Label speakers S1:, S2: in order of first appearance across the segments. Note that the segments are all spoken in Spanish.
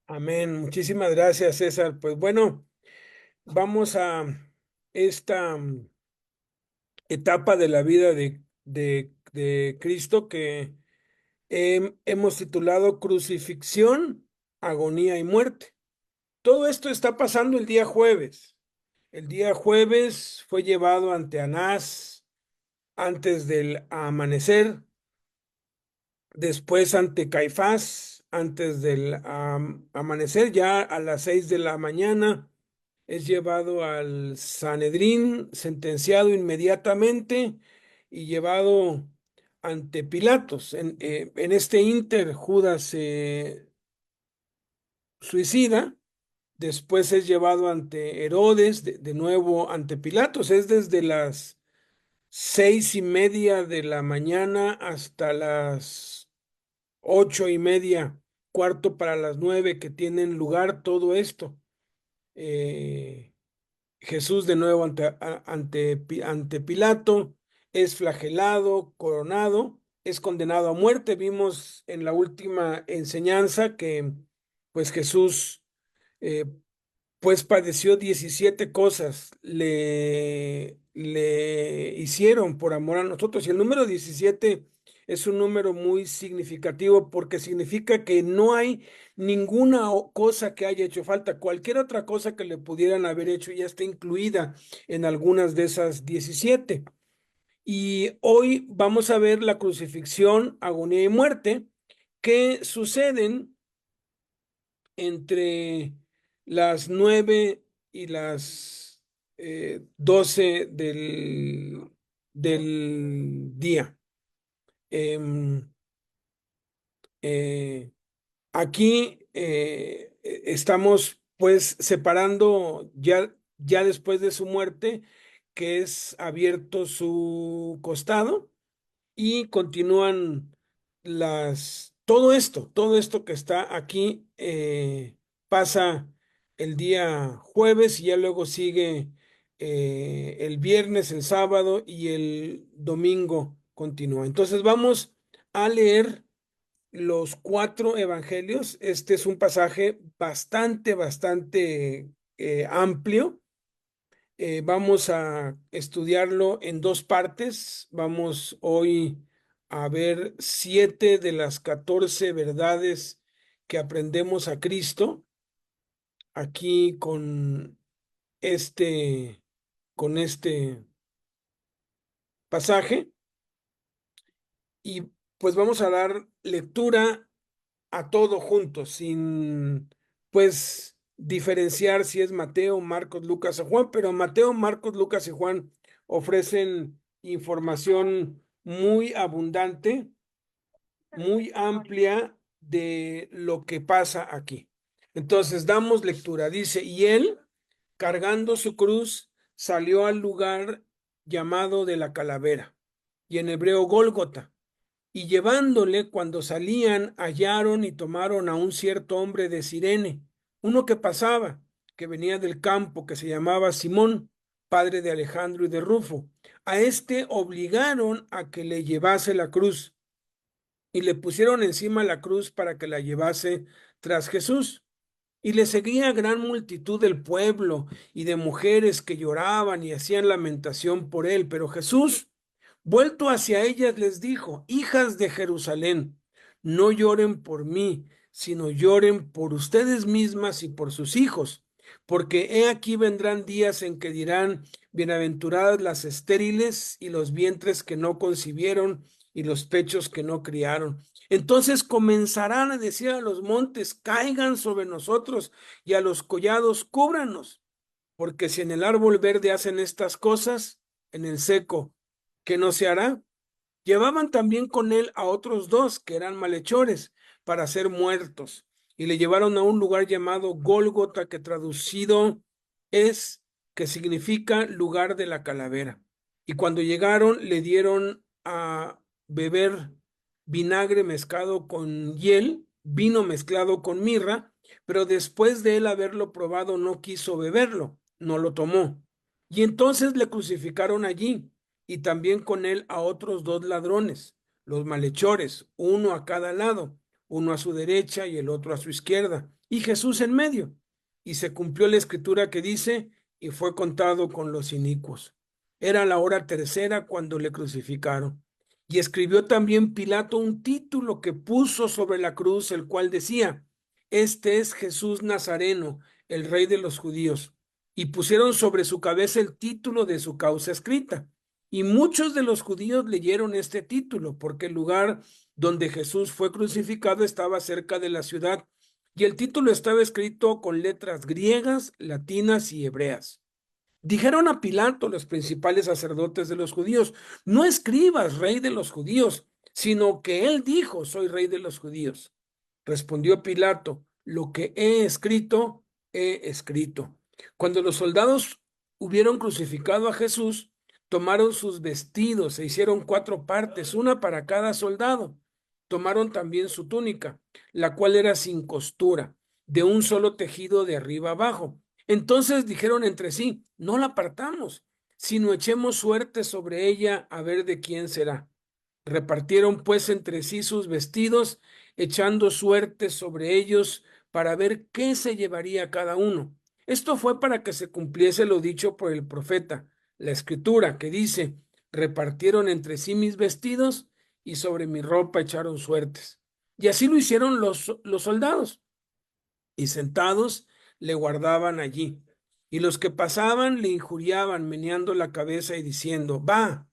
S1: Amén. Muchísimas gracias, César. Pues bueno, vamos a esta etapa de la vida de Cristo que hemos titulado Crucifixión, Agonía y Muerte. Todo esto está pasando el día jueves. El día jueves fue llevado ante Anás antes del amanecer, después ante Caifás antes del amanecer, ya a las 6 de la mañana. Es llevado al Sanedrín, sentenciado inmediatamente y llevado ante Pilatos. En este ínter, Judas se suicida, después es llevado ante Herodes, de nuevo ante Pilatos. Es desde las 6:30 de la mañana hasta las 8:30, cuarto para las 9, que tienen lugar todo esto. Eh, Jesús de nuevo ante Pilato, es flagelado, coronado, es condenado a muerte. Vimos en la última enseñanza que pues Jesús eh, pues padeció 17 cosas, le hicieron por amor a nosotros. Y el número 17 es un número muy significativo porque significa que no hay ninguna cosa que haya hecho falta. Cualquier otra cosa que le pudieran haber hecho ya está incluida en algunas de esas 17. Y hoy vamos a ver la crucifixión, agonía y muerte que suceden entre las 9 y las 12 del día. Em, eh, Aquí estamos pues separando ya después de su muerte, que es abierto su costado y continúan todo esto que está aquí pasa el día jueves y ya luego sigue el viernes, el sábado y el domingo continúa. Entonces vamos a leer los 4 evangelios. Este es un pasaje bastante amplio. Vamos a estudiarlo en dos partes. Vamos hoy a ver 7 de las 14 verdades que aprendemos a Cristo aquí este, con este pasaje. Y pues vamos a dar lectura a todo junto, sin pues diferenciar si es Mateo, Marcos, Lucas o Juan, pero Mateo, Marcos, Lucas y Juan ofrecen información muy abundante, muy amplia de lo que pasa aquí. Entonces damos lectura. Dice, y él, cargando su cruz, salió al lugar llamado de la calavera, y en hebreo Gólgota, y llevándole, cuando salían, hallaron y tomaron a un cierto hombre de Cirene, uno que pasaba, que venía del campo, que se llamaba Simón, padre de Alejandro y de Rufo. A este obligaron a que le llevase la cruz, y le pusieron encima la cruz para que la llevase tras Jesús. Y le seguía gran multitud del pueblo y de mujeres que lloraban y hacían lamentación por él. Pero Jesús, vuelto hacia ellas, les dijo: hijas de Jerusalén, no lloren por mí, sino lloren por ustedes mismas y por sus hijos, porque he aquí vendrán días en que dirán: bienaventuradas las estériles y los vientres que no concibieron y los pechos que no criaron. Entonces comenzarán a decir a los montes: caigan sobre nosotros, y a los collados: cúbranos, porque si en el árbol verde hacen estas cosas, en el seco, ¿qué no se hará? Llevaban también con él a otros dos que eran malhechores para ser muertos, y le llevaron a un lugar llamado Gólgota, que traducido es, que significa lugar de la calavera. Y cuando llegaron, le dieron a beber vinagre mezclado con hiel, vino mezclado con mirra, pero después de él haberlo probado no quiso beberlo, no lo tomó. Y entonces le crucificaron allí, y también con él a otros dos ladrones, los malhechores, uno a cada lado, uno a su derecha y el otro a su izquierda, y Jesús en medio. Y se cumplió la escritura que dice, y fue contado con los inicuos. Era la hora tercera cuando le crucificaron. Y escribió también Pilato un título que puso sobre la cruz, el cual decía, este es Jesús Nazareno, el rey de los judíos. Y pusieron sobre su cabeza el título de su causa escrita. Y muchos de los judíos leyeron este título, porque el lugar donde Jesús fue crucificado estaba cerca de la ciudad, y el título estaba escrito con letras griegas, latinas y hebreas. Dijeron a Pilato los principales sacerdotes de los judíos, no escribas rey de los judíos, sino que él dijo, soy rey de los judíos. Respondió Pilato, lo que he escrito, he escrito. Cuando los soldados hubieron crucificado a Jesús, tomaron sus vestidos e hicieron 4 partes, una para cada soldado. Tomaron también su túnica, la cual era sin costura, de un solo tejido de arriba abajo. Entonces dijeron entre sí, no la partamos, sino echemos suerte sobre ella a ver de quién será. Repartieron pues entre sí sus vestidos, echando suerte sobre ellos para ver qué se llevaría cada uno. Esto fue para que se cumpliese lo dicho por el profeta, la escritura que dice, repartieron entre sí mis vestidos y sobre mi ropa echaron suertes. Y así lo hicieron los soldados, y sentados le guardaban allí. Y los que pasaban le injuriaban, meneando la cabeza y diciendo, va.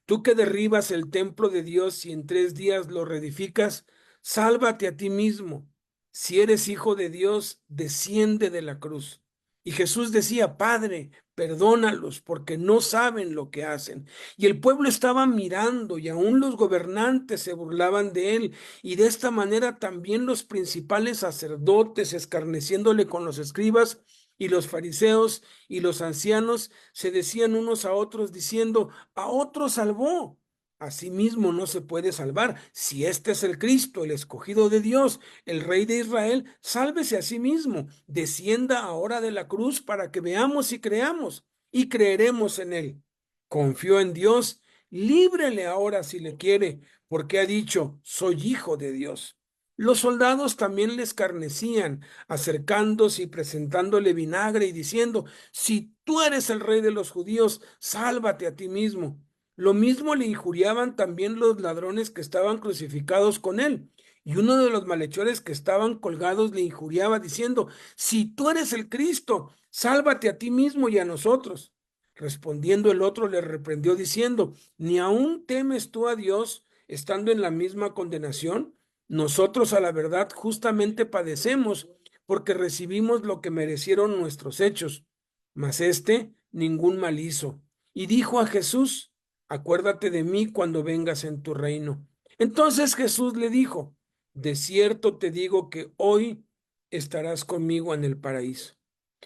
S1: Tú que derribas el templo de Dios y en 3 días lo reedificas, sálvate a ti mismo. Si eres hijo de Dios, desciende de la cruz. Y Jesús decía, Padre, perdónalos porque no saben lo que hacen. Y el pueblo estaba mirando y aún los gobernantes se burlaban de él. Y de esta manera también los principales sacerdotes, escarneciéndole con los escribas y los fariseos y los ancianos, se decían unos a otros diciendo, a otro salvó, a sí mismo no se puede salvar. Si este es el Cristo, el escogido de Dios, el Rey de Israel, sálvese a sí mismo, descienda ahora de la cruz para que veamos y creamos, y creeremos en él. Confió en Dios, líbrele ahora si le quiere, porque ha dicho, soy hijo de Dios. Los soldados también le escarnecían, acercándose y presentándole vinagre y diciendo, si tú eres el rey de los judíos, sálvate a ti mismo. Lo mismo le injuriaban también los ladrones que estaban crucificados con él. Y uno de los malhechores que estaban colgados le injuriaba diciendo, si tú eres el Cristo, sálvate a ti mismo y a nosotros. Respondiendo el otro le reprendió diciendo, ¿ni aún temes tú a Dios estando en la misma condenación? Nosotros a la verdad justamente padecemos porque recibimos lo que merecieron nuestros hechos, mas éste ningún mal hizo. Y dijo a Jesús, acuérdate de mí cuando vengas en tu reino. Entonces Jesús le dijo, de cierto te digo que hoy estarás conmigo en el paraíso.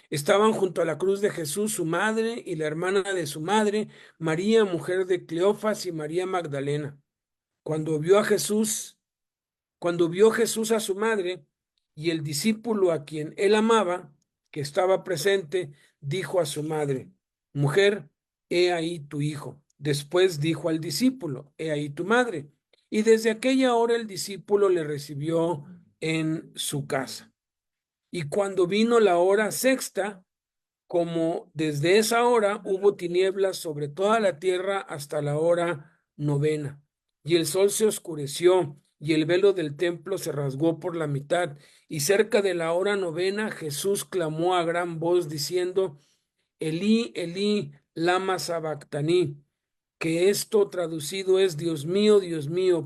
S1: Estaban junto a la cruz de Jesús su madre y la hermana de su madre, María, mujer de Cleofas, y María Magdalena. Cuando vio a Jesús, cuando vio Jesús a su madre y el discípulo a quien él amaba, que estaba presente, dijo a su madre, mujer, he ahí tu hijo. Después dijo al discípulo, he ahí tu madre. Y desde aquella hora el discípulo le recibió en su casa. Y cuando vino la hora sexta, como desde esa hora hubo tinieblas sobre toda la tierra hasta la hora novena, y el sol se oscureció, y el velo del templo se rasgó por la mitad, y cerca de la hora novena Jesús clamó a gran voz diciendo, Elí, Elí, lama sabactaní, que esto traducido es, Dios mío,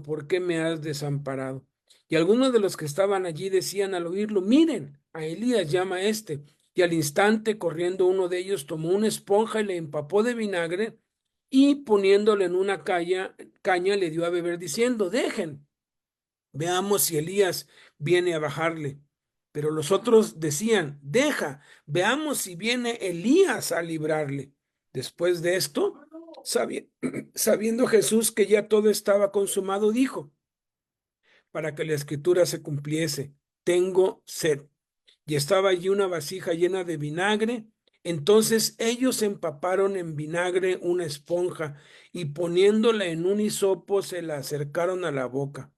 S1: ¿por qué me has desamparado? Y algunos de los que estaban allí decían al oírlo, miren, a Elías llama este. Y al instante, corriendo uno de ellos, tomó una esponja y le empapó de vinagre y poniéndole en una caña le dio a beber diciendo, dejen, veamos si Elías viene a bajarle. Pero los otros decían, deja, veamos si viene Elías a librarle. Después de esto, sabiendo Jesús que ya todo estaba consumado, dijo, para que la escritura se cumpliese, tengo sed. Y estaba allí una vasija llena de vinagre. Entonces ellos empaparon en vinagre una esponja y poniéndola en un hisopo se la acercaron a la boca.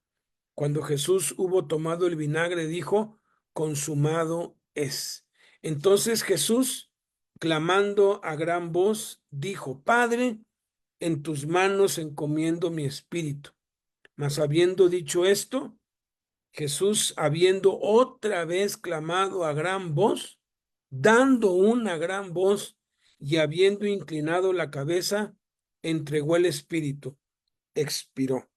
S1: Cuando Jesús hubo tomado el vinagre, dijo, consumado es. Entonces Jesús, clamando a gran voz, dijo, Padre, en tus manos encomiendo mi espíritu. Mas habiendo dicho esto, Jesús, habiendo otra vez clamado a gran voz, dando una gran voz y habiendo inclinado la cabeza, entregó el espíritu, expiró.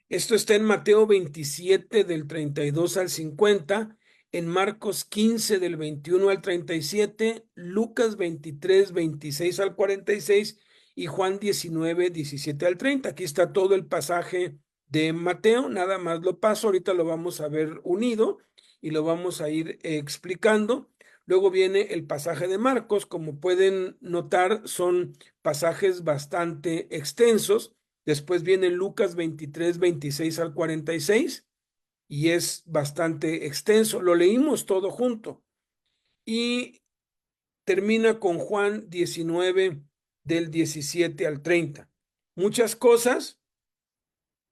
S1: Esto está en Mateo 27 del 32 al 50, en Marcos 15 del 21 al 37, Lucas 23 26 al 46 y Juan 19 17 al 30. Aquí está todo el pasaje de Mateo, nada más lo paso, ahorita lo vamos a ver unido y lo vamos a ir explicando. Luego viene el pasaje de Marcos, como pueden notar, son pasajes bastante extensos. Después viene Lucas 23 26 al 46 y es bastante extenso. Lo leímos todo junto. Y termina con Juan 19 del 17 al 30. Muchas cosas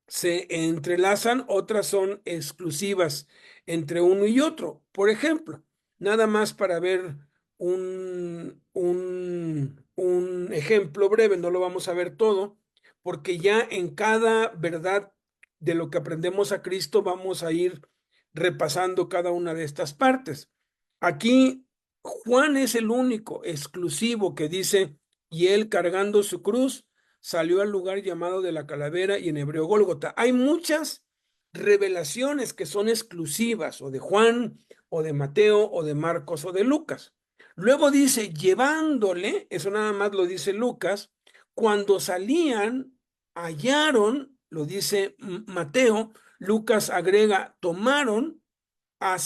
S1: se entrelazan, otras son exclusivas entre uno y otro. Por ejemplo, nada más para ver un ejemplo breve, no lo vamos a ver todo, porque ya en cada verdad de lo que aprendemos a Cristo vamos a ir repasando cada una de estas partes. Aquí Juan es el único exclusivo que dice, y él cargando su cruz salió al lugar llamado de la calavera y en hebreo Gólgota. Hay muchas revelaciones que son exclusivas o de Juan o de Mateo o de Marcos o de Lucas. Luego dice, llevándole, eso nada más lo dice Lucas, cuando salían, hallaron, lo dice Mateo, Lucas agrega, tomaron a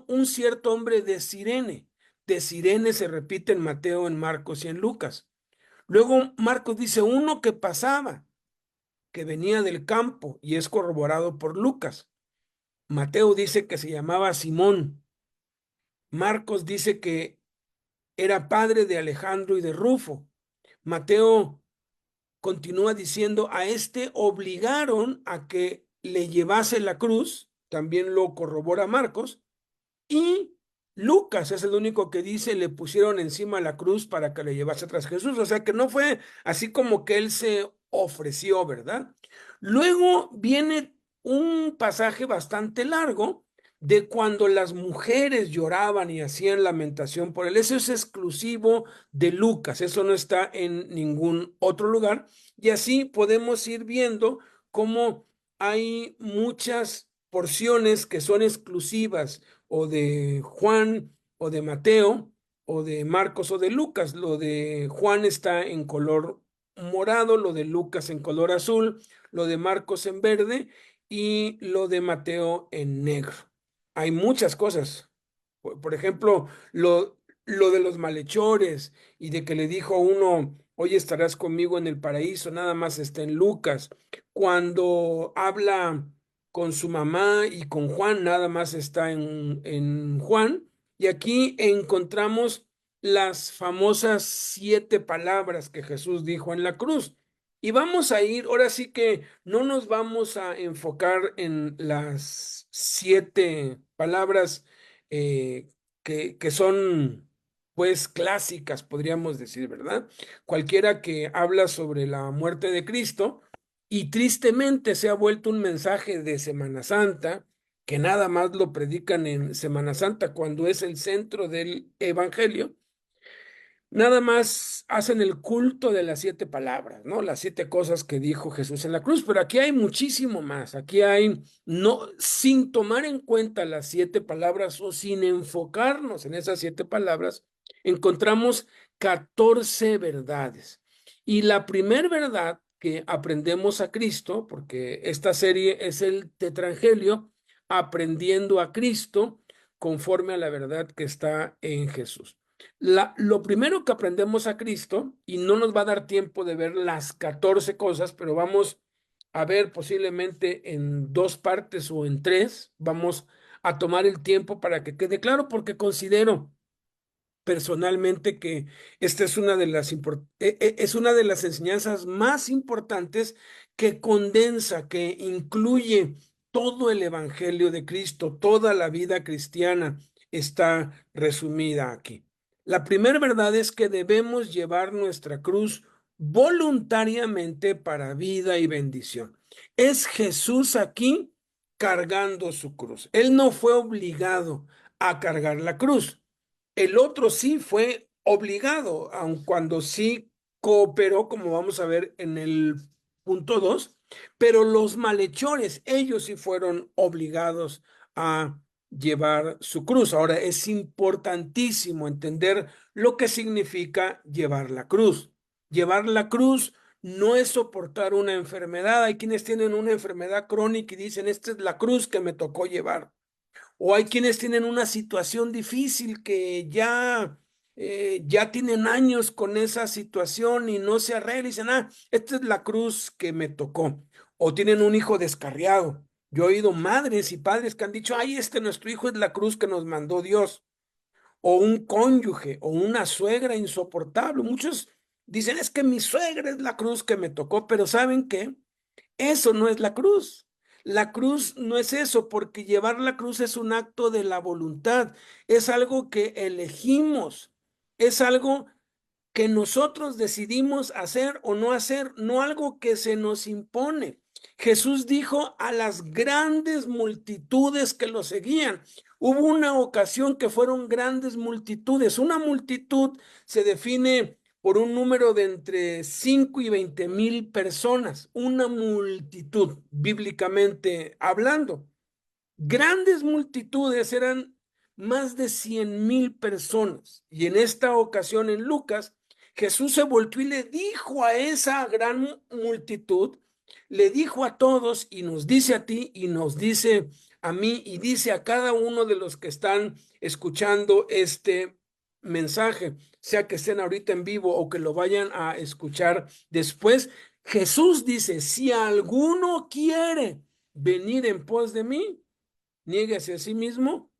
S1: un cierto hombre de Cirene. De Cirene se repite en Mateo, en Marcos y en Lucas. Luego Marcos dice uno que pasaba, que venía del campo y es corroborado por Lucas. Mateo dice que se llamaba Simón. Marcos dice que era padre de Alejandro y de Rufo. Mateo continúa diciendo a este obligaron a que le llevase la cruz, también lo corrobora Marcos, y Lucas es el único que dice, le pusieron encima la cruz para que le llevase tras Jesús. O sea que no fue así como que él se ofreció, ¿verdad? Luego viene un pasaje bastante largo de cuando las mujeres lloraban y hacían lamentación por él. Eso es exclusivo de Lucas, eso no está en ningún otro lugar. Y así podemos ir viendo cómo hay muchas porciones que son exclusivas o de Juan o de Mateo o de Marcos o de Lucas. Lo de Juan está en color morado, lo de Lucas en color azul, lo de Marcos en verde y lo de Mateo en negro. Hay muchas cosas. Por ejemplo, lo de los malhechores y de que le dijo a uno, hoy estarás conmigo en el paraíso, nada más está en Lucas. Cuando habla con su mamá y con Juan, nada más está en Juan. Y aquí encontramos las famosas 7 palabras que Jesús dijo en la cruz. Y vamos a ir, ahora sí que no nos vamos a enfocar en las 7 palabras que son pues clásicas, podríamos decir, ¿verdad? Cualquiera que habla sobre la muerte de Cristo y tristemente se ha vuelto un mensaje de Semana Santa, que nada más lo predican en Semana Santa cuando es el centro del Evangelio. Nada más hacen el culto de las 7 palabras, ¿no? Las 7 cosas que dijo Jesús en la cruz, pero aquí hay muchísimo más. Aquí hay, no, sin tomar en cuenta las 7 palabras o sin enfocarnos en esas 7 palabras, encontramos 14 verdades. Y la primer verdad que aprendemos a Cristo, porque esta serie es el Tetraangelio, aprendiendo a Cristo conforme a la verdad que está en Jesús. Lo primero que aprendemos a Cristo, y no nos va a dar tiempo de ver las 14 cosas, pero vamos a ver posiblemente en 2 partes o en 3, vamos a tomar el tiempo para que quede claro, porque considero personalmente que esta es una de es una de las enseñanzas más importantes que condensa, que incluye todo el Evangelio de Cristo, toda la vida cristiana está resumida aquí. La primera verdad es que debemos llevar nuestra cruz voluntariamente para vida y bendición. Es Jesús aquí cargando su cruz. Él no fue obligado a cargar la cruz. El otro sí fue obligado, aun cuando sí cooperó, como vamos a ver en el punto 2, pero los malhechores, ellos sí fueron obligados a llevar su cruz. Ahora, es importantísimo entender lo que significa llevar la cruz. Llevar la cruz no es soportar una enfermedad. Hay quienes tienen una enfermedad crónica y dicen, esta es la cruz que me tocó llevar. O hay quienes tienen una situación difícil que ya tienen años con esa situación y no se arregla y dicen, esta es la cruz que me tocó. O tienen un hijo descarriado. Yo he oído madres y padres que han dicho, ay, nuestro hijo es la cruz que nos mandó Dios. O un cónyuge o una suegra insoportable. Muchos dicen, es que mi suegra es la cruz que me tocó, pero ¿saben qué? Eso no es la cruz. La cruz no es eso, porque llevar la cruz es un acto de la voluntad, es algo que elegimos, es algo que nosotros decidimos hacer o no hacer, no algo que se nos impone. Jesús dijo a las grandes multitudes que lo seguían. Hubo una ocasión que fueron grandes multitudes. Una multitud se define por un número de entre 5 y 20,000 personas. Una multitud, bíblicamente hablando. Grandes multitudes eran más de 100,000 personas. Y en esta ocasión en Lucas, Jesús se volvió y le dijo a esa gran multitud, le dijo a todos y nos dice a ti y nos dice a mí y dice a cada uno de los que están escuchando este mensaje, sea que estén ahorita en vivo o que lo vayan a escuchar después. Jesús dice, si alguno quiere venir en pos de mí, niéguese a sí mismo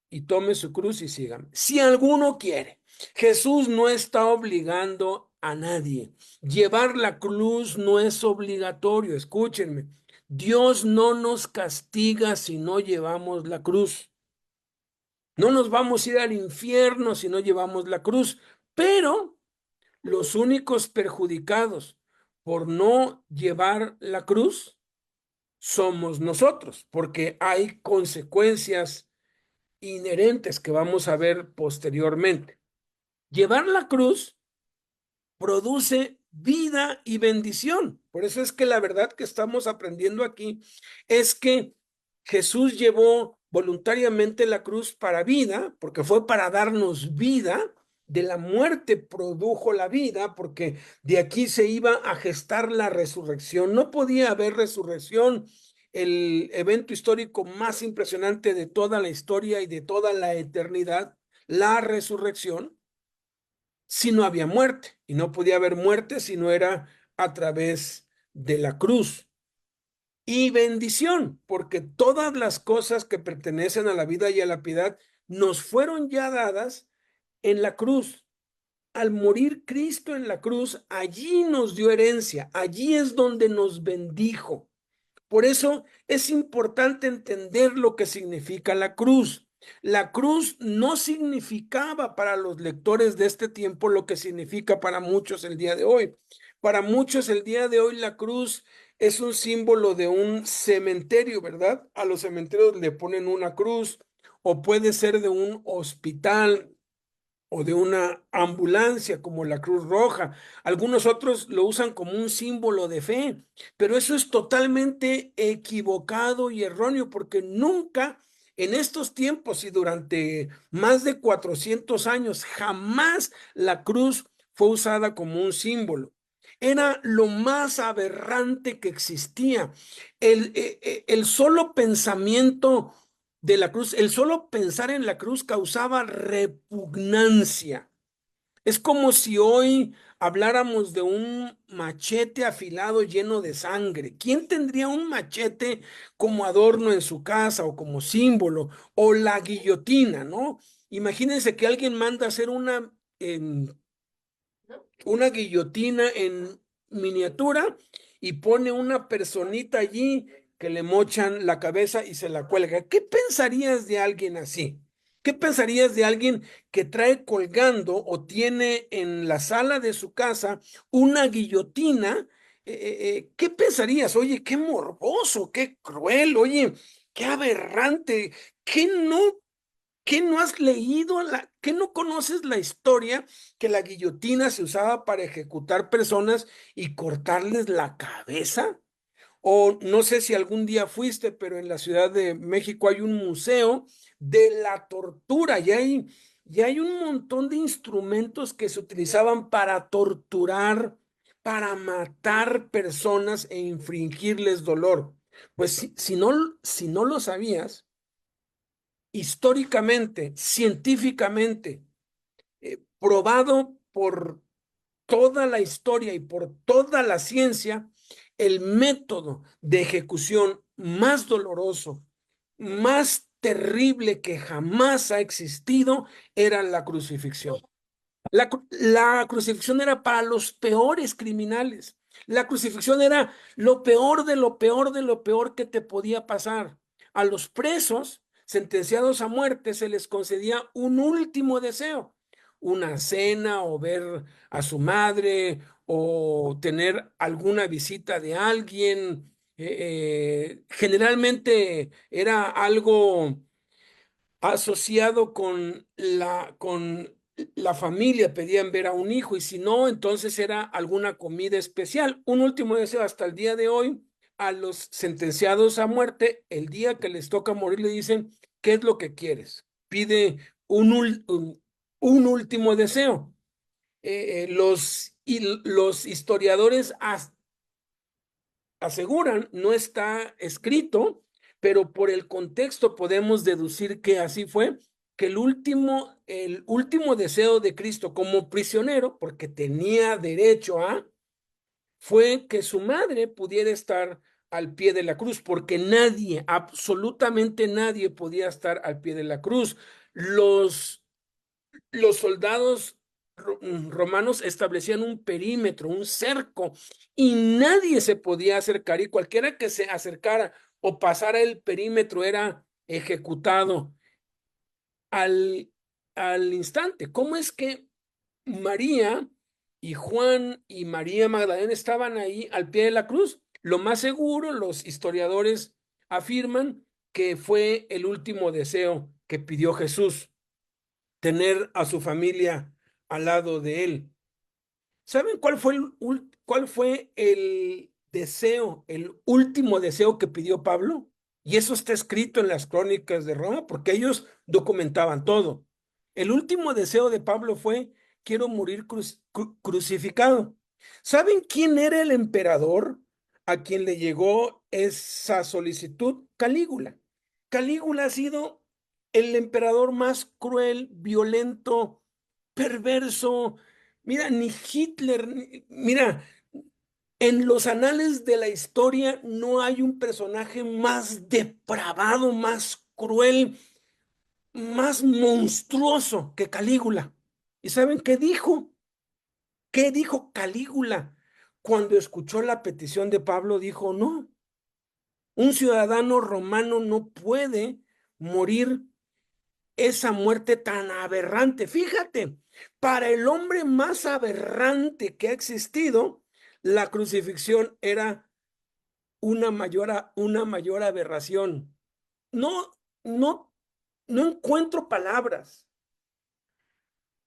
S1: y tome su cruz y sígame. Si alguno quiere, Jesús no está obligando a nadie. Llevar la cruz no es obligatorio, escúchenme. Dios no nos castiga si no llevamos la cruz. No nos vamos a ir al infierno si no llevamos la cruz, pero los únicos perjudicados por no llevar la cruz somos nosotros, porque hay consecuencias inherentes que vamos a ver posteriormente. Llevar la cruz produce vida y bendición. Por eso es que la verdad que estamos aprendiendo aquí es que Jesús llevó voluntariamente la cruz para vida, porque fue para darnos vida. De la muerte produjo la vida, porque de aquí se iba a gestar la resurrección. No podía haber resurrección, el evento histórico más impresionante de toda la historia y de toda la eternidad, la resurrección, si no había muerte. Y no podía haber muerte si no era a través de la cruz. Y bendición, porque todas las cosas que pertenecen a la vida y a la piedad nos fueron ya dadas en la cruz. Al morir Cristo en la cruz, allí nos dio herencia, allí es donde nos bendijo. Por eso es importante entender lo que significa la cruz. La cruz no significaba para los lectores de este tiempo lo que significa para muchos el día de hoy. Para muchos el día de hoy la cruz es un símbolo de un cementerio, ¿verdad? A los cementerios le ponen una cruz, o puede ser de un hospital o de una ambulancia como la Cruz Roja. Algunos otros lo usan como un símbolo de fe, pero eso es totalmente equivocado y erróneo, porque nunca en estos tiempos y durante más de 400 años jamás la cruz fue usada como un símbolo. Era lo más aberrante que existía. El solo pensamiento de la cruz, el solo pensar en la cruz causaba repugnancia. Es como si hoy habláramos de un machete afilado lleno de sangre. ¿Quién tendría un machete como adorno en su casa o como símbolo? O la guillotina, ¿no? Imagínense que alguien manda a hacer una guillotina en miniatura y pone una personita allí que le mochan la cabeza y se la cuelga. ¿Qué pensarías de alguien así? ¿Qué pensarías de alguien que trae colgando o tiene en la sala de su casa una guillotina? ¿Qué pensarías? Oye, qué morboso, qué cruel, oye, qué aberrante, qué no ¿qué no has leído qué no conoces la historia que la guillotina se usaba para ejecutar personas y cortarles la cabeza? O no sé si algún día fuiste, pero en la Ciudad de México hay un museo de la tortura y hay un montón de instrumentos que se utilizaban para torturar, para matar personas e infringirles dolor. Pues si no lo sabías, históricamente, científicamente, probado por toda la historia y por toda la ciencia, el método de ejecución más doloroso, más terrible que jamás ha existido era la crucifixión. La crucifixión era para los peores criminales. La crucifixión era lo peor de lo peor de lo peor que te podía pasar. A los presos sentenciados a muerte se les concedía un último deseo, una cena o ver a su madre o tener alguna visita de alguien. Generalmente era algo asociado con la familia, pedían ver a un hijo y si no, entonces era alguna comida especial. Un último deseo hasta el día de hoy, a los sentenciados a muerte, el día que les toca morir, le dicen, ¿qué es lo que quieres? Pide un último deseo. Los historiadores aseguran, no está escrito, pero por el contexto podemos deducir que así fue, que el último deseo de Cristo como prisionero, porque tenía derecho fue que su madre pudiera estar al pie de la cruz, porque nadie, absolutamente nadie podía estar al pie de la cruz. Los soldados romanos establecían un perímetro, un cerco, y nadie se podía acercar, y cualquiera que se acercara o pasara el perímetro era ejecutado al, al instante. ¿Cómo es que María y Juan y María Magdalena estaban ahí al pie de la cruz? Lo más seguro, los historiadores afirman que fue el último deseo que pidió Jesús, tener a su familia al lado de él. ¿Saben cuál fue el deseo, el último deseo que pidió Pablo? Y eso está escrito en las crónicas de Roma, porque ellos documentaban todo. El último deseo de Pablo fue, quiero morir crucificado. ¿Saben quién era el emperador a quien le llegó esa solicitud? Calígula. Calígula ha sido el emperador más cruel, violento, perverso. Mira, ni Hitler, mira, en los anales de la historia no hay un personaje más depravado, más cruel, más monstruoso que Calígula. ¿Y saben qué dijo? ¿Qué dijo Calígula? Cuando escuchó la petición de Pablo, dijo, no, un ciudadano romano no puede morir esa muerte tan aberrante. Fíjate, para el hombre más aberrante que ha existido, la crucifixión era una mayor aberración. No, no, no encuentro palabras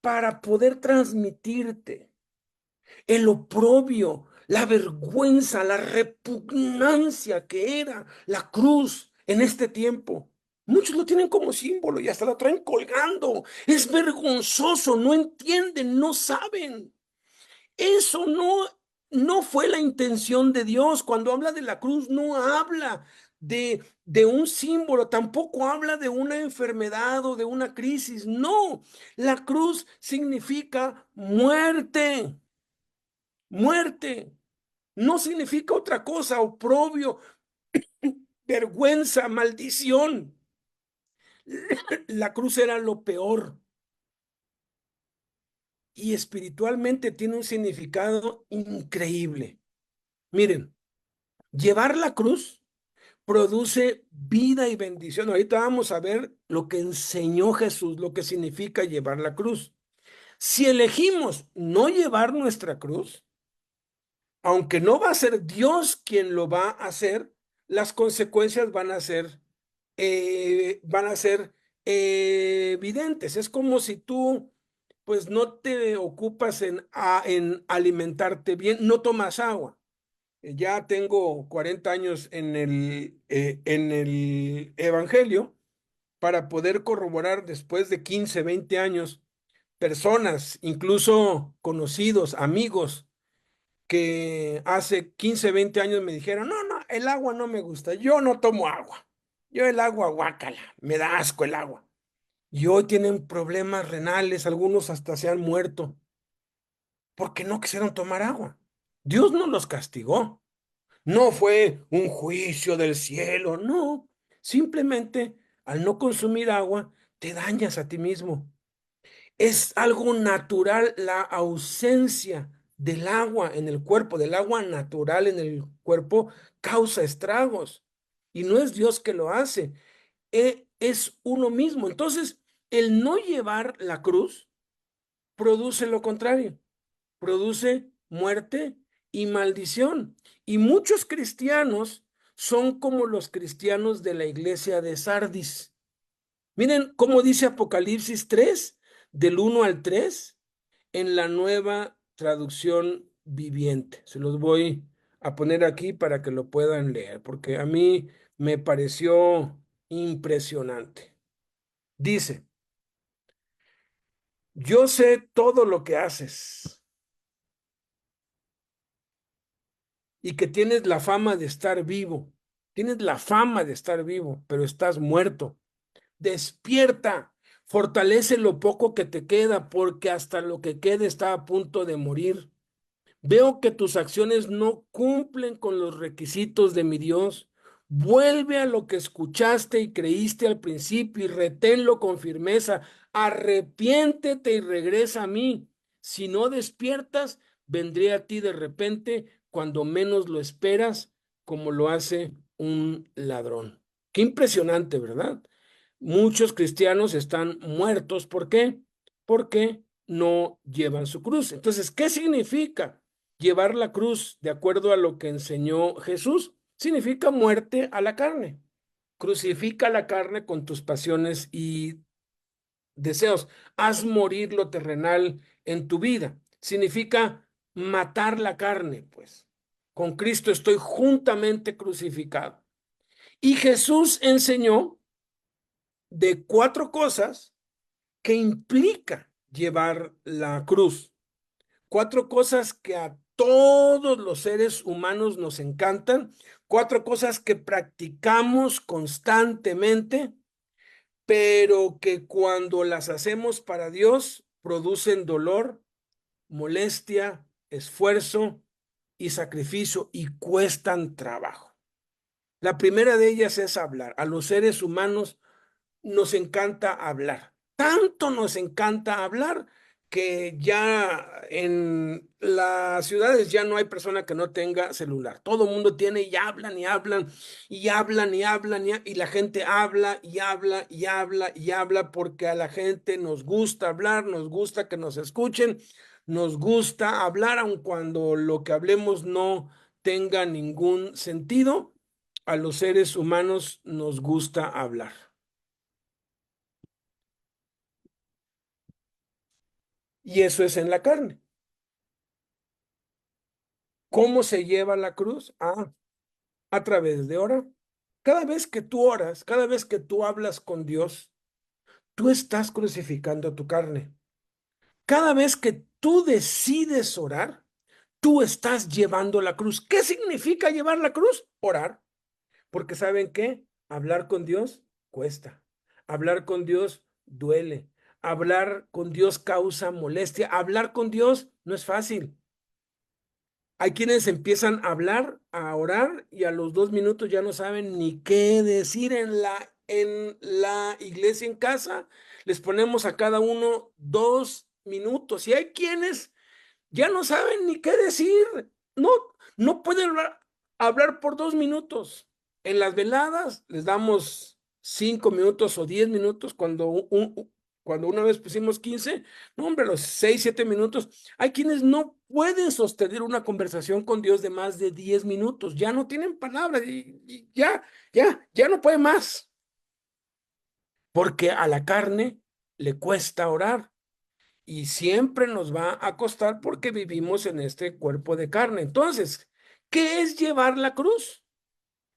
S1: para poder transmitirte el oprobio, la vergüenza, la repugnancia que era la cruz en este tiempo. Muchos lo tienen como símbolo y hasta lo traen colgando. Es vergonzoso, no entienden, no saben. Eso no fue la intención de Dios. Cuando habla de la cruz, no habla de un símbolo, tampoco habla de una enfermedad o de una crisis. No, la cruz significa muerte, muerte. No significa otra cosa, oprobio, vergüenza, maldición. La cruz era lo peor y espiritualmente tiene un significado increíble. Miren, llevar la cruz produce vida y bendición. Ahorita vamos a ver lo que enseñó Jesús, lo que significa llevar la cruz. Si elegimos no llevar nuestra cruz, aunque no va a ser Dios quien lo va a hacer, las consecuencias van a ser evidentes. Es como si tú, pues, no te ocupas en alimentarte bien, no tomas agua. Ya tengo 40 años en el Evangelio para poder corroborar después de 15, 20 años, personas, incluso conocidos, amigos, que hace 15, 20 años me dijeron, no, no, el agua no me gusta, yo no tomo agua, yo el agua guácala, me da asco el agua. Y hoy tienen problemas renales, algunos hasta se han muerto, porque no quisieron tomar agua. Dios no los castigó, no fue un juicio del cielo, no, simplemente al no consumir agua, te dañas a ti mismo. Es algo natural la ausencia del agua en el cuerpo, del agua natural en el cuerpo, causa estragos. Y no es Dios que lo hace, es uno mismo. Entonces, el no llevar la cruz produce lo contrario, produce muerte y maldición. Y muchos cristianos son como los cristianos de la iglesia de Sardis. Miren cómo dice Apocalipsis 3 del 1 al 3 en la nueva traducción viviente. Se los voy a poner aquí para que lo puedan leer, porque a mí me pareció impresionante. Dice, yo sé todo lo que haces y que tienes la fama de estar vivo. Tienes la fama de estar vivo, pero estás muerto. Despierta, fortalece lo poco que te queda, porque hasta lo que quede está a punto de morir. Veo que tus acciones no cumplen con los requisitos de mi Dios. Vuelve a lo que escuchaste y creíste al principio y reténlo con firmeza. Arrepiéntete y regresa a mí. Si no despiertas, vendré a ti de repente cuando menos lo esperas, como lo hace un ladrón. Qué impresionante, ¿verdad? Muchos cristianos están muertos. ¿Por qué? Porque no llevan su cruz. Entonces, ¿qué significa llevar la cruz de acuerdo a lo que enseñó Jesús? Significa muerte a la carne. Crucifica la carne con tus pasiones y deseos. Haz morir lo terrenal en tu vida. Significa matar la carne, pues. Con Cristo estoy juntamente crucificado. Y Jesús enseñó de cuatro cosas que implica llevar la cruz. Cuatro cosas que a todos los seres humanos nos encantan, cuatro cosas que practicamos constantemente, pero que cuando las hacemos para Dios producen dolor, molestia, esfuerzo y sacrificio y cuestan trabajo. La primera de ellas es hablar. A los seres humanos nos encanta hablar. Tanto nos encanta hablar que ya en las ciudades ya no hay persona que no tenga celular. Todo el mundo tiene y hablan y hablan y hablan y hablan y la gente habla y habla y habla y habla porque a la gente nos gusta hablar, nos gusta que nos escuchen, nos gusta hablar aun cuando lo que hablemos no tenga ningún sentido. A los seres humanos nos gusta hablar. Y eso es en la carne. ¿Cómo se lleva la cruz? A través de orar. Cada vez que tú oras, cada vez que tú hablas con Dios, tú estás crucificando tu carne. Cada vez que tú decides orar, tú estás llevando la cruz. ¿Qué significa llevar la cruz? Orar. Porque ¿saben qué? Hablar con Dios cuesta. Hablar con Dios duele. Hablar con Dios causa molestia. Hablar con Dios no es fácil. Hay quienes empiezan a hablar, a orar y a los 2 minutos ya no saben ni qué decir en la iglesia en casa. Les ponemos a cada uno 2 minutos y hay quienes ya no saben ni qué decir. No, no pueden hablar por 2 minutos. En las veladas les damos 5 minutos o 10 minutos cuando una vez pusimos 15. No, hombre, los 6, 7 minutos. Hay quienes no pueden sostener una conversación con Dios de más de 10 minutos. Ya no tienen palabras y ya no puede más. Porque a la carne le cuesta orar. Y siempre nos va a costar porque vivimos en este cuerpo de carne. Entonces, ¿qué es llevar la cruz?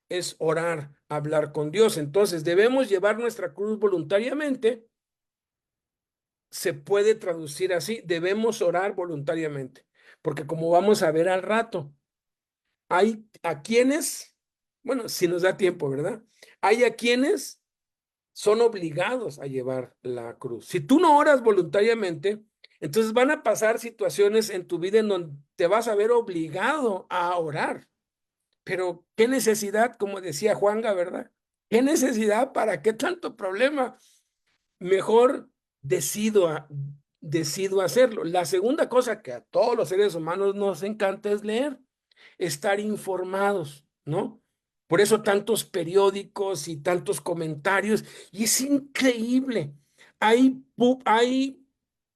S1: Es orar, hablar con Dios. Entonces, debemos llevar nuestra cruz voluntariamente. Se puede traducir así, debemos orar voluntariamente. Porque como vamos a ver al rato, hay a quienes, bueno, si nos da tiempo, ¿verdad? Hay a quienes son obligados a llevar la cruz. Si tú no oras voluntariamente, entonces van a pasar situaciones en tu vida en donde te vas a ver obligado a orar. Pero qué necesidad, como decía Juanga, ¿verdad? ¿Qué necesidad? ¿Para qué tanto problema? Mejor decido, decido hacerlo. La segunda cosa que a todos los seres humanos nos encanta es leer, estar informados, ¿no? Por eso tantos periódicos y tantos comentarios, y es increíble. Hay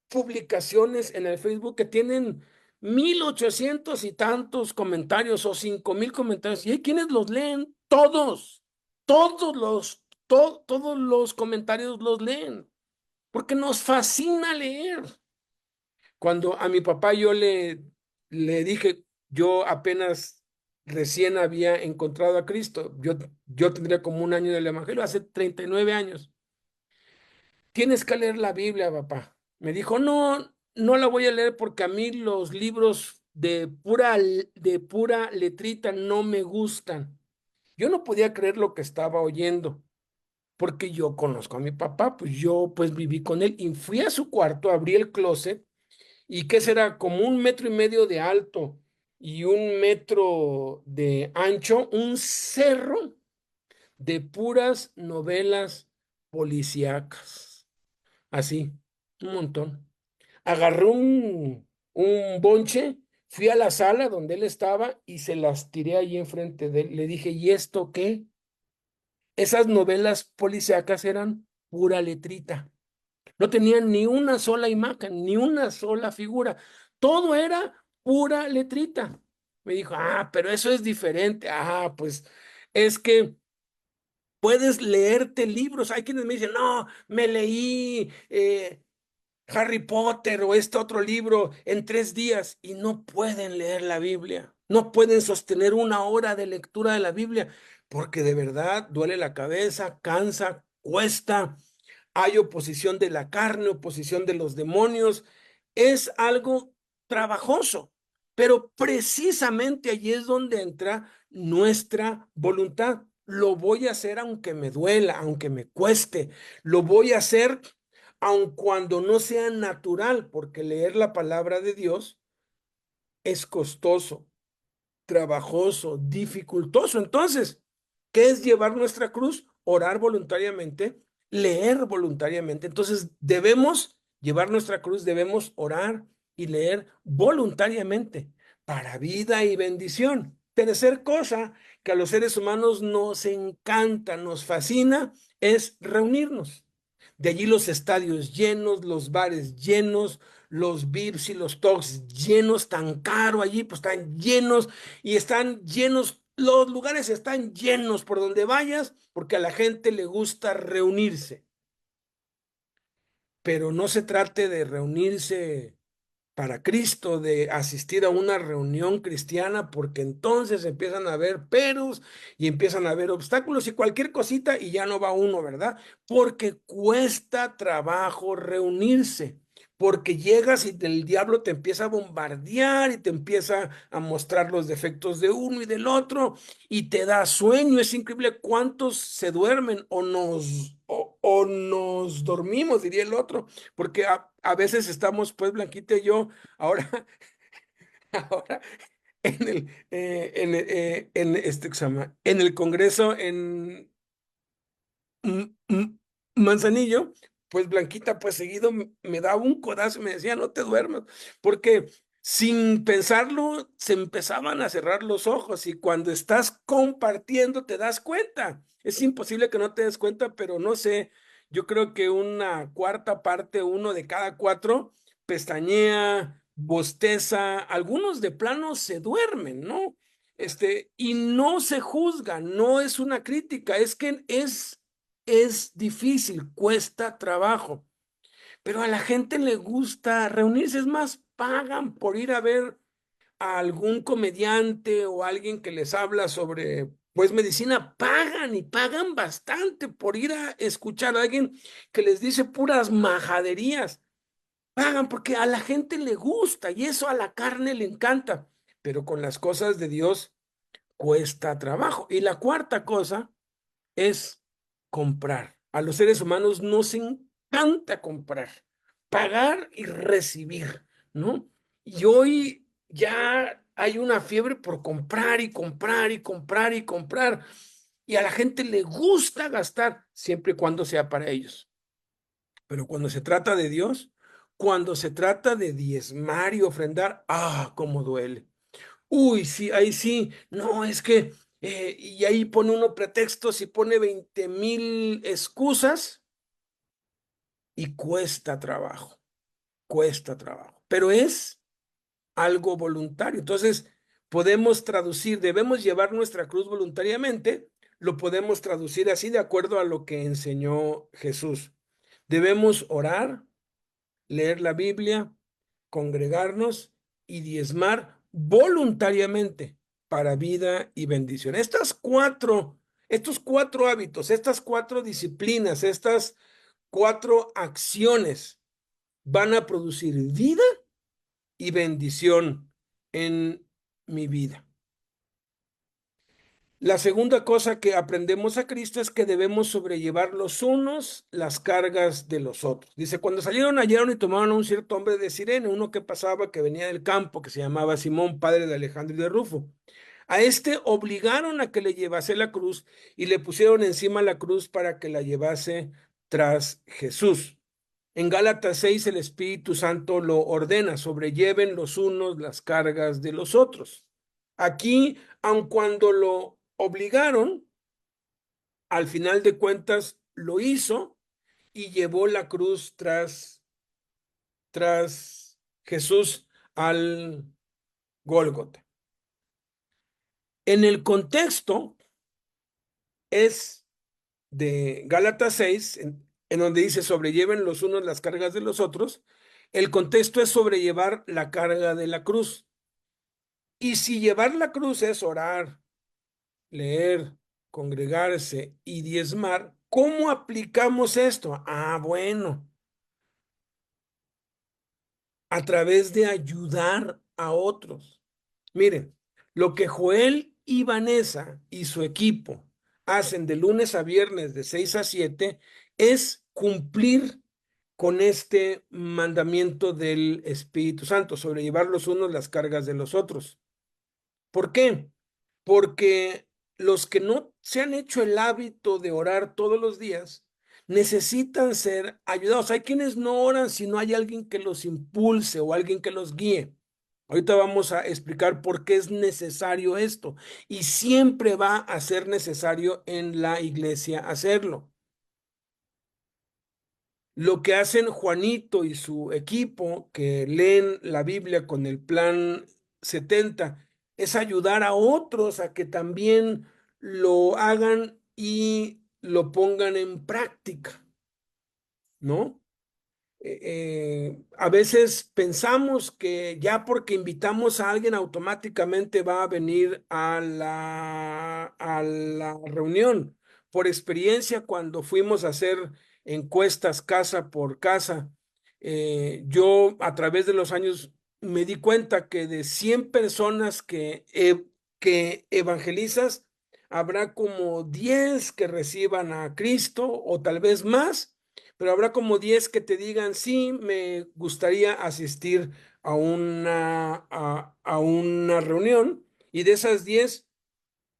S1: publicaciones en el Facebook que tienen 1,800 y tantos comentarios o 5,000 comentarios, y hay quienes los leen todos, todos los comentarios los leen, porque nos fascina leer. Cuando a mi papá le dije, yo apenas recién había encontrado a Cristo, yo tendría como un año del Evangelio, hace 39 años. Tienes que leer la Biblia, papá. Me dijo, no, no la voy a leer porque a mí los libros de pura letrita no me gustan. Yo no podía creer lo que estaba oyendo, porque yo conozco a mi papá, pues yo pues viví con él y fui a su cuarto, abrí el closet. ¿Y qué será? Como 1,5 metros de alto y 1 metro de ancho, un cerro de puras novelas policíacas. Así, un montón. Agarré un bonche, fui a la sala donde él estaba y se las tiré ahí enfrente de él. Le dije, ¿y esto qué? Esas novelas policíacas eran pura letrita. No tenían ni una sola imagen, ni una sola figura. Todo era pura letrita. Me dijo, pero eso es diferente. Pues es que puedes leerte libros. Hay quienes me dicen, no, me leí Harry Potter o este otro libro en 3 días y no pueden leer la Biblia. No pueden sostener una hora de lectura de la Biblia porque de verdad duele la cabeza, cansa, cuesta. Hay oposición de la carne, oposición de los demonios. Es algo trabajoso, pero precisamente allí es donde entra nuestra voluntad. Lo voy a hacer aunque me duela, aunque me cueste. Lo voy a hacer aun cuando no sea natural, porque leer la palabra de Dios es costoso, trabajoso, dificultoso. Entonces, ¿qué es llevar nuestra cruz? Orar voluntariamente, leer voluntariamente. Entonces, debemos llevar nuestra cruz, debemos orar y leer voluntariamente para vida y bendición. Tercer cosa que a los seres humanos nos encanta, nos fascina, es reunirnos. De allí los estadios llenos, los bares llenos, los VIPs y los talks llenos, tan caro allí, pues están llenos y están llenos, los lugares están llenos por donde vayas, porque a la gente le gusta reunirse. Pero no se trate de reunirse para Cristo, de asistir a una reunión cristiana, porque entonces empiezan a haber peros y empiezan a haber obstáculos y cualquier cosita y ya no va uno, ¿verdad? Porque cuesta trabajo reunirse, porque llegas y el diablo te empieza a bombardear y te empieza a mostrar los defectos de uno y del otro y te da sueño. Es increíble cuántos se duermen o nos dormimos, diría el otro, porque a veces estamos, pues, Blanquita y yo, ahora, ahora ¿qué se llama? En el Congreso, M- M- Manzanillo, pues Blanquita, pues seguido me daba un codazo y me decía, no te duermas, porque sin pensarlo se empezaban a cerrar los ojos y cuando estás compartiendo te das cuenta. Es imposible que no te des cuenta, pero no sé, yo creo que una cuarta parte, uno de cada cuatro, pestañea, bosteza, algunos de plano se duermen, ¿no? Y no se juzga, no es una crítica, es que es difícil, cuesta trabajo, pero a la gente le gusta reunirse, es más, pagan por ir a ver a algún comediante o alguien que les habla sobre, pues, medicina, pagan y pagan bastante por ir a escuchar a alguien que les dice puras majaderías, pagan porque a la gente le gusta y eso a la carne le encanta, pero con las cosas de Dios cuesta trabajo. Y la cuarta cosa es comprar. A los seres humanos nos encanta comprar, pagar y recibir, ¿no? Y hoy ya hay una fiebre por comprar y comprar y comprar y comprar. Y a la gente le gusta gastar siempre y cuando sea para ellos. Pero cuando se trata de Dios, cuando se trata de diezmar y ofrendar, cómo duele. Uy, sí, ahí sí, no, es que, y ahí pone uno pretextos y pone 20,000 excusas y cuesta trabajo, pero es algo voluntario. Entonces, podemos traducir, debemos llevar nuestra cruz voluntariamente, lo podemos traducir así de acuerdo a lo que enseñó Jesús. Debemos orar, leer la Biblia, congregarnos y diezmar voluntariamente para vida y bendición. Estos cuatro hábitos, estas cuatro disciplinas, estas cuatro acciones van a producir vida y bendición en mi vida. La segunda cosa que aprendemos a Cristo es que debemos sobrellevar los unos las cargas de los otros. Dice, cuando salieron, hallaron y tomaron a un cierto hombre de Cirene, uno que pasaba, que venía del campo, que se llamaba Simón, padre de Alejandro y de Rufo. A este obligaron a que le llevase la cruz y le pusieron encima la cruz para que la llevase tras Jesús. En Gálatas 6 el Espíritu Santo lo ordena, sobrelleven los unos las cargas de los otros. Aquí, aun cuando lo obligaron, al final de cuentas lo hizo y llevó la cruz tras Jesús al Gólgota. En el contexto es de Gálatas 6, en donde dice sobrelleven los unos las cargas de los otros, el contexto es sobrellevar la carga de la cruz. Y si llevar la cruz es orar, leer, congregarse y diezmar, ¿cómo aplicamos esto? Bueno, a través de ayudar a otros. Miren, lo que Joel y Vanessa y su equipo hacen de lunes a viernes de 6 a 7 es cumplir con este mandamiento del Espíritu Santo, sobrellevar los unos las cargas de los otros. ¿Por qué? Porque los que no se han hecho el hábito de orar todos los días necesitan ser ayudados. Hay quienes no oran si no hay alguien que los impulse o alguien que los guíe. Ahorita vamos a explicar por qué es necesario esto y siempre va a ser necesario en la iglesia hacerlo. Lo que hacen Juanito y su equipo, que leen la Biblia con el plan 70, es ayudar a otros a que también lo hagan y lo pongan en práctica, ¿no? A veces pensamos que ya porque invitamos a alguien automáticamente va a venir a la reunión. Por experiencia, cuando fuimos a hacer encuestas casa por casa, Yo a través de los años me di cuenta que de 100 personas que evangelizas, habrá como 10 que reciban a Cristo o tal vez más, pero habrá como 10 que te digan, sí, me gustaría asistir a una reunión, y de esas 10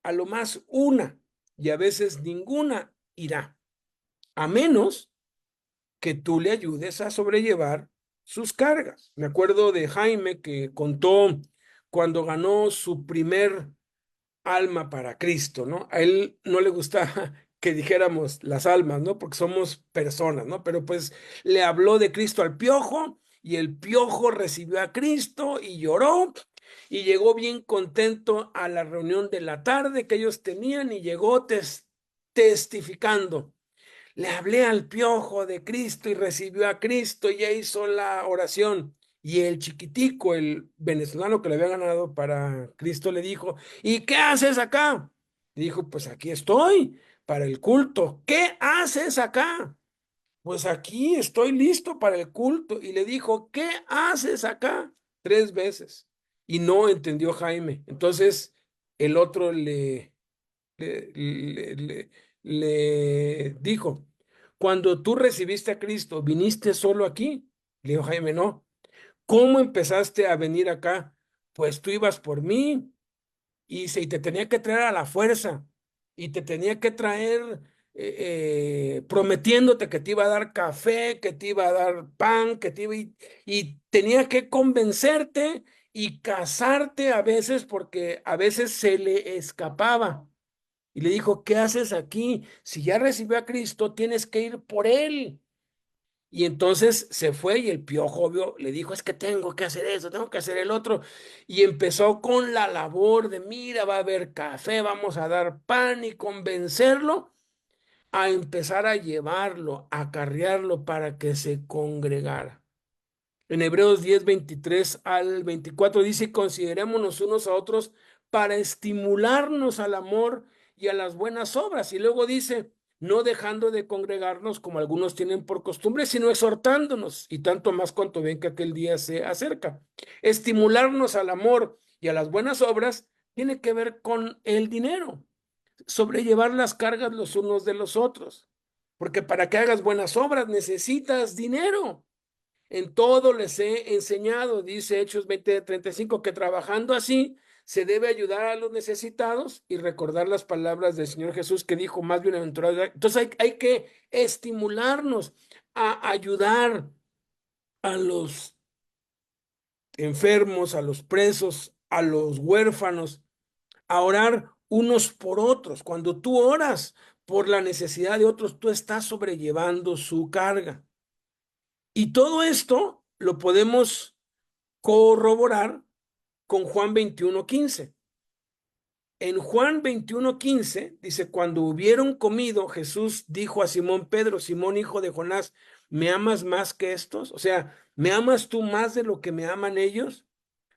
S1: a lo más una, y a veces ninguna irá, a menos que tú le ayudes a sobrellevar sus cargas. Me acuerdo de Jaime que contó cuando ganó su primer alma para Cristo, ¿no? A él no le gustaba que dijéramos las almas, ¿no? Porque somos personas, ¿no? Pero pues le habló de Cristo al piojo, y el piojo recibió a Cristo y lloró, y llegó bien contento a la reunión de la tarde que ellos tenían, y llegó testificando. Le hablé al piojo de Cristo y recibió a Cristo, y ya hizo la oración. Y el chiquitico, el venezolano que le había ganado para Cristo, le dijo, ¿y qué haces acá? Y dijo, pues aquí estoy para el culto. ¿Qué haces acá? Pues aquí estoy listo para el culto. Y le dijo, ¿qué haces acá? 3 veces. Y no entendió Jaime. Entonces el otro le, le, le- le dijo, cuando tú recibiste a Cristo, ¿viniste solo aquí? Le dijo Jaime, no. ¿Cómo empezaste a venir acá? Pues tú ibas por mí, y te tenía que traer a la fuerza, y te tenía que traer prometiéndote que te iba a dar café, que te iba a dar pan, y tenía que convencerte y casarte a veces, porque a veces se le escapaba. Y le dijo, ¿qué haces aquí? Si ya recibió a Cristo, tienes que ir por él. Y entonces se fue, y el piojo obvio le dijo, es que tengo que hacer eso, tengo que hacer el otro. Y empezó con la labor de, mira, va a haber café, vamos a dar pan, y convencerlo a empezar a llevarlo, a acarrearlo para que se congregara. En Hebreos 10:23 al 24 dice, considerémonos unos a otros para estimularnos al amor y a las buenas obras. Y luego dice, no dejando de congregarnos como algunos tienen por costumbre, sino exhortándonos, y tanto más cuanto ven que aquel día se acerca. Estimularnos al amor y a las buenas obras tiene que ver con el dinero, sobrellevar las cargas los unos de los otros, porque para que hagas buenas obras necesitas dinero. En todo les he enseñado, dice Hechos 20:35, que trabajando así se debe ayudar a los necesitados y recordar las palabras del Señor Jesús, que dijo, más bienaventurado. Entonces hay que estimularnos a ayudar a los enfermos, a los presos, a los huérfanos, a orar unos por otros. Cuando tú oras por la necesidad de otros, tú estás sobrellevando su carga. Y todo esto lo podemos corroborar con Juan 21:15. En Juan 21:15 dice, cuando hubieron comido, Jesús dijo a Simón Pedro, Simón hijo de Jonás, ¿me amas más que estos? O sea, ¿me amas tú más de lo que me aman ellos?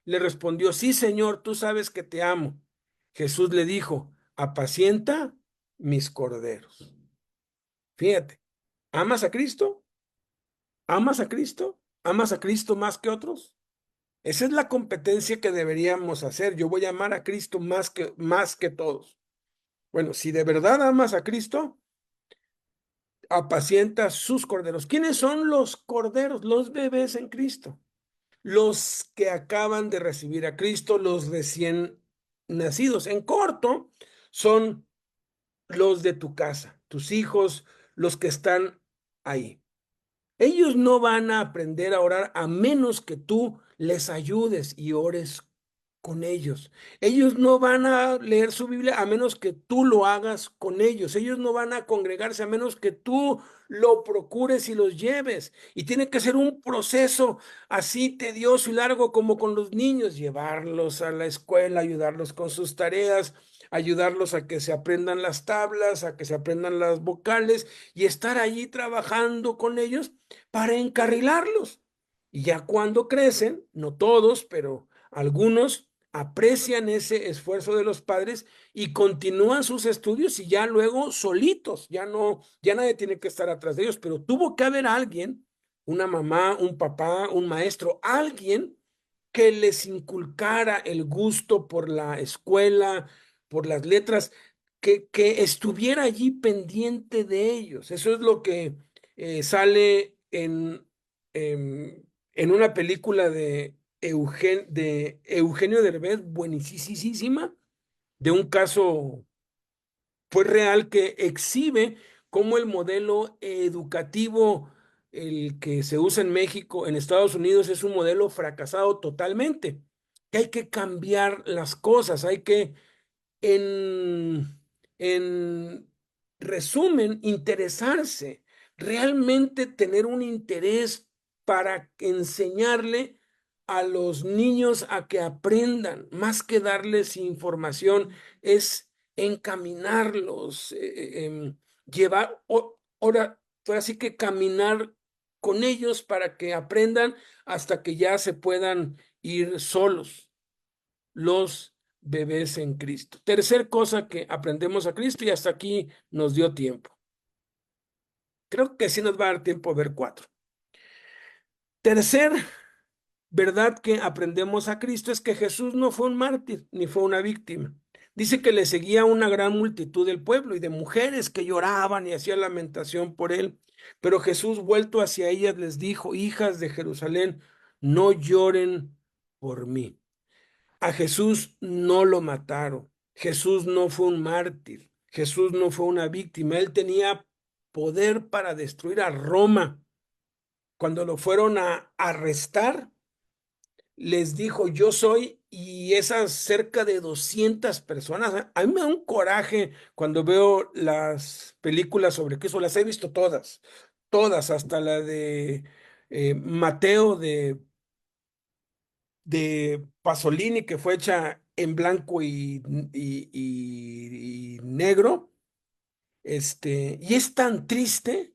S1: Le respondió, sí, Señor, tú sabes que te amo. Jesús le dijo, apacienta mis corderos. Fíjate, ¿amas a Cristo? ¿Amas a Cristo? ¿Amas a Cristo más que otros? Esa es la competencia que deberíamos hacer. Yo voy a amar a Cristo más que todos. Bueno, si de verdad amas a Cristo, apacienta sus corderos. ¿Quiénes son los corderos? Los bebés en Cristo. Los que acaban de recibir a Cristo, los recién nacidos. En corto, son los de tu casa, tus hijos, los que están ahí. Ellos no van a aprender a orar a menos que tú les ayudes y ores con ellos. Ellos no van a leer su Biblia a menos que tú lo hagas con ellos. Ellos no van a congregarse a menos que tú lo procures y los lleves. Y tiene que ser un proceso así tedioso y largo como con los niños, llevarlos a la escuela, ayudarlos con sus tareas, ayudarlos a que se aprendan las tablas, a que se aprendan las vocales, y estar allí trabajando con ellos para encarrilarlos. Y ya cuando crecen, no todos, pero algunos aprecian ese esfuerzo de los padres y continúan sus estudios, y ya luego solitos, ya no, ya nadie tiene que estar atrás de ellos, pero tuvo que haber alguien, una mamá, un papá, un maestro, alguien que les inculcara el gusto por la escuela, por las letras, que estuviera allí pendiente de ellos. Eso es lo que sale en una película de Eugenio Derbez, buenísima, de un caso pues real que exhibe cómo el modelo educativo, el que se usa en México, en Estados Unidos, es un modelo fracasado totalmente, que hay que cambiar las cosas, hay que en, en resumen, interesarse, realmente tener un interés para enseñarle a los niños a que aprendan, más que darles información, es encaminarlos, llevar, ahora sí que caminar con ellos para que aprendan hasta que ya se puedan ir solos los bebés en Cristo. Tercer cosa que aprendemos a Cristo y hasta aquí nos dio tiempo. Creo que sí nos va a dar tiempo a ver cuatro. Tercer verdad que aprendemos a Cristo es que Jesús no fue un mártir ni fue una víctima. Dice que le seguía una gran multitud del pueblo y de mujeres que lloraban y hacían lamentación por él. Pero Jesús, vuelto hacia ellas, les dijo: hijas de Jerusalén, no lloren por mí. A Jesús no lo mataron. Jesús no fue un mártir. Jesús no fue una víctima. Él tenía poder para destruir a Roma. Cuando lo fueron a arrestar, les dijo: yo soy, y esas cerca de 200 personas. A mí me da un coraje cuando veo las películas sobre Cristo. Las he visto todas, todas, hasta la de Mateo de Pasolini, que fue hecha en blanco y negro. Y es tan triste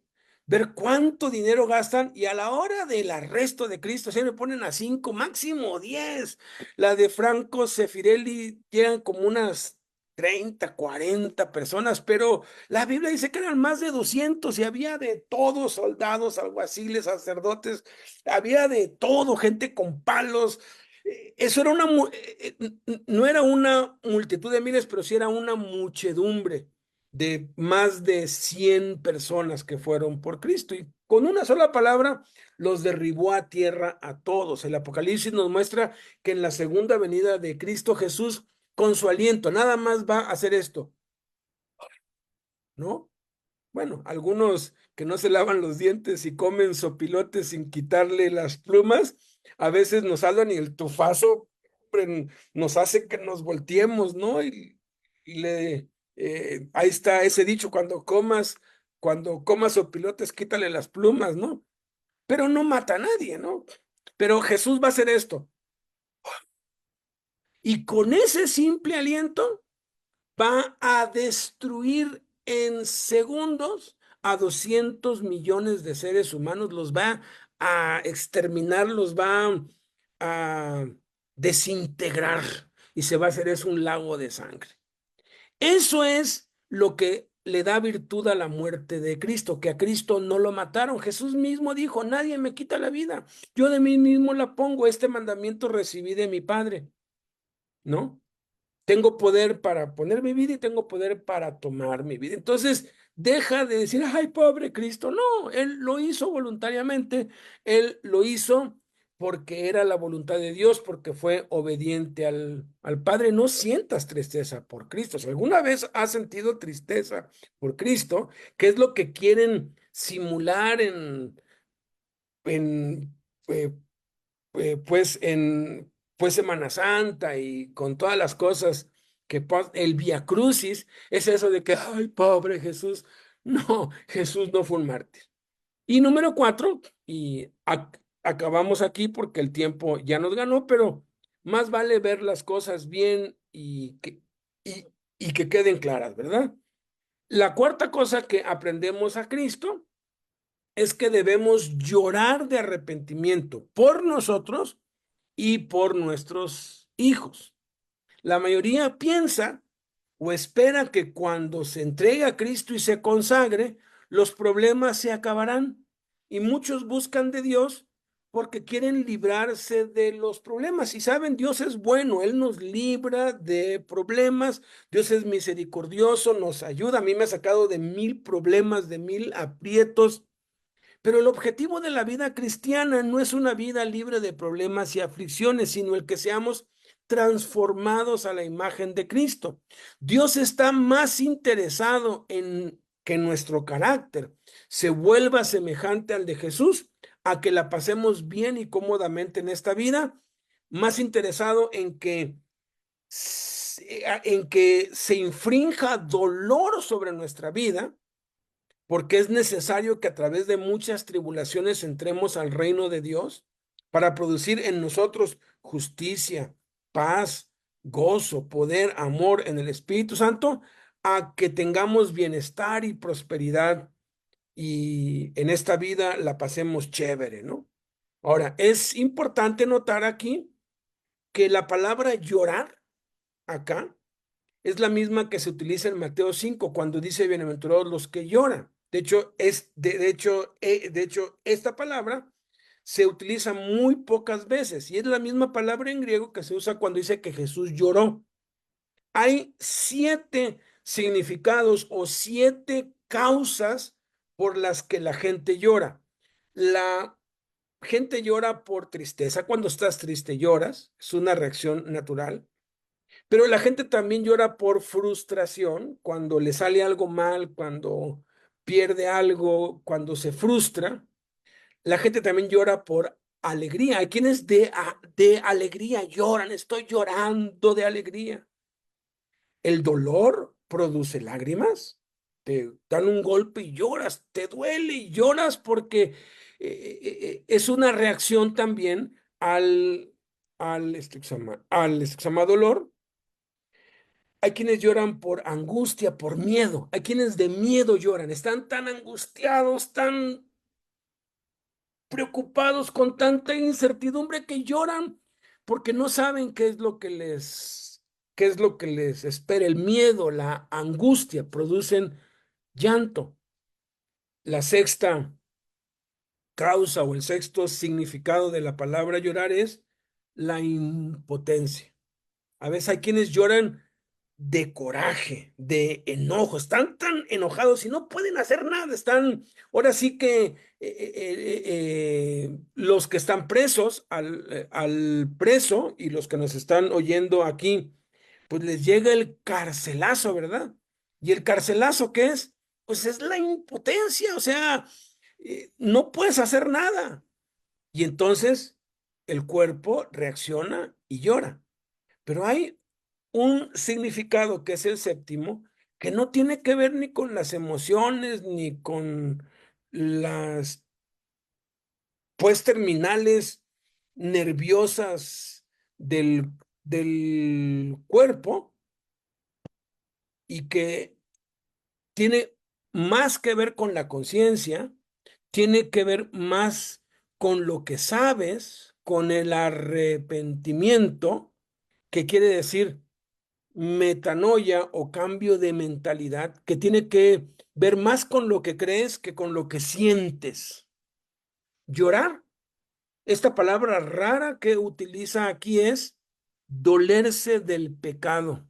S1: ver cuánto dinero gastan y a la hora del arresto de Cristo siempre ponen a 5, máximo 10. La de Franco Sefirelli llegan como unas 30, 40 personas, pero la Biblia dice que eran más de 200 y había de todos: soldados, alguaciles, sacerdotes, había de todo, gente con palos. Eso era no era una multitud de miles, pero sí era una muchedumbre de más de 100 personas que fueron por Cristo, y con una sola palabra los derribó a tierra a todos. El Apocalipsis nos muestra que en la segunda venida de Cristo Jesús, con su aliento, nada más va a hacer esto, ¿no? Bueno, algunos que no se lavan los dientes y comen sopilotes sin quitarle las plumas, a veces nos salvan y el tufazo hombre, nos hace que nos volteemos, ¿no? Ahí está ese dicho: cuando comas sopilotes, quítale las plumas, ¿no? Pero no mata a nadie, ¿no? Pero Jesús va a hacer esto. Y con ese simple aliento va a destruir en segundos a 200 millones de seres humanos, los va a exterminar, los va a desintegrar, y se va a hacer un lago de sangre. Eso es lo que le da virtud a la muerte de Cristo, que a Cristo no lo mataron. Jesús mismo dijo: nadie me quita la vida, yo de mí mismo la pongo. Este mandamiento recibí de mi Padre, ¿no? Tengo poder para poner mi vida y tengo poder para tomar mi vida. Entonces, deja de decir: ay, pobre Cristo. No, Él lo hizo voluntariamente. Él lo hizo porque era la voluntad de Dios, porque fue obediente al Padre. No sientas tristeza por Cristo. Si alguna vez has sentido tristeza por Cristo, ¿qué es lo que quieren simular en eh, pues Semana Santa y con todas las cosas el Vía Crucis? Es eso de que, ay, pobre Jesús. No, Jesús no fue un mártir. Y número cuatro, y acabamos aquí porque el tiempo ya nos ganó, pero más vale ver las cosas bien y, y que queden claras, ¿verdad? La cuarta cosa que aprendemos a Cristo es que debemos llorar de arrepentimiento por nosotros y por nuestros hijos. La mayoría piensa o espera que cuando se entregue a Cristo y se consagre, los problemas se acabarán. Y muchos buscan de Dios porque quieren librarse de los problemas. Y saben, Dios es bueno, Él nos libra de problemas, Dios es misericordioso, nos ayuda. A mí me ha sacado de 1000 problemas, de 1000 aprietos. Pero el objetivo de la vida cristiana no es una vida libre de problemas y aflicciones, sino el que seamos transformados a la imagen de Cristo. Dios está más interesado en que nuestro carácter se vuelva semejante al de Jesús, a que la pasemos bien y cómodamente en esta vida, más interesado en que se infrinja dolor sobre nuestra vida, porque es necesario que a través de muchas tribulaciones entremos al reino de Dios para producir en nosotros justicia, paz, gozo, poder, amor en el Espíritu Santo, a que tengamos bienestar y prosperidad y en esta vida la pasemos chévere, ¿no? Ahora, es importante notar aquí que la palabra llorar acá es la misma que se utiliza en Mateo 5 cuando dice bienaventurados los que lloran. De hecho, esta palabra se utiliza muy pocas veces y es la misma palabra en griego que se usa cuando dice que Jesús lloró. Hay 7 significados o 7 causas por las que la gente llora. La gente llora por tristeza. Cuando estás triste lloras, es una reacción natural. Pero la gente también llora por frustración, cuando le sale algo mal, cuando pierde algo, cuando se frustra. La gente también llora por alegría. Hay quienes de alegría lloran, estoy llorando de alegría. El dolor produce lágrimas, te dan un golpe y lloras, te duele y lloras porque es una reacción también al dolor. Hay quienes lloran por angustia, por miedo. Hay quienes de miedo lloran. Están tan angustiados, tan preocupados con tanta incertidumbre que lloran porque no saben qué es lo que les espera. El miedo, la angustia producen llanto. La sexta causa o el sexto significado de la palabra llorar es la impotencia. A veces hay quienes lloran de coraje, de enojo, están tan enojados y no pueden hacer nada, ahora sí que los que están presos, al preso y los que nos están oyendo aquí, pues les llega el carcelazo, ¿verdad? ¿Y el carcelazo qué es? Pues es la impotencia, o sea, no puedes hacer nada. Y entonces el cuerpo reacciona y llora. Pero hay un significado que es el séptimo, que no tiene que ver ni con las emociones, ni con las, pues, terminales nerviosas del cuerpo y que tiene más que ver con la conciencia, tiene que ver más con lo que sabes, con el arrepentimiento, que quiere decir metanoia o cambio de mentalidad que tiene que ver más con lo que crees que con lo que sientes. Llorar, esta palabra rara que utiliza aquí es dolerse del pecado,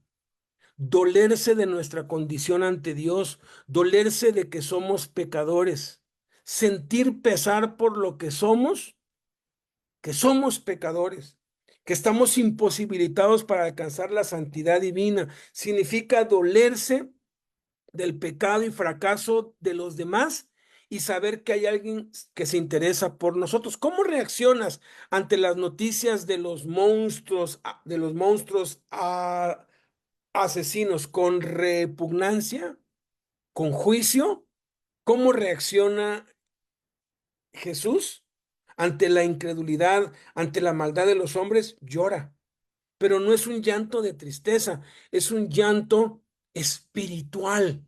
S1: dolerse de nuestra condición ante Dios, dolerse de que somos pecadores, sentir pesar por lo que somos pecadores, que estamos imposibilitados para alcanzar la santidad divina. Significa dolerse del pecado y fracaso de los demás y saber que hay alguien que se interesa por nosotros. ¿Cómo reaccionas ante las noticias de los monstruos asesinos? ¿Con repugnancia? ¿Con juicio? ¿Cómo reacciona Jesús ante la incredulidad, ante la maldad de los hombres? Llora, pero no es un llanto de tristeza, es un llanto espiritual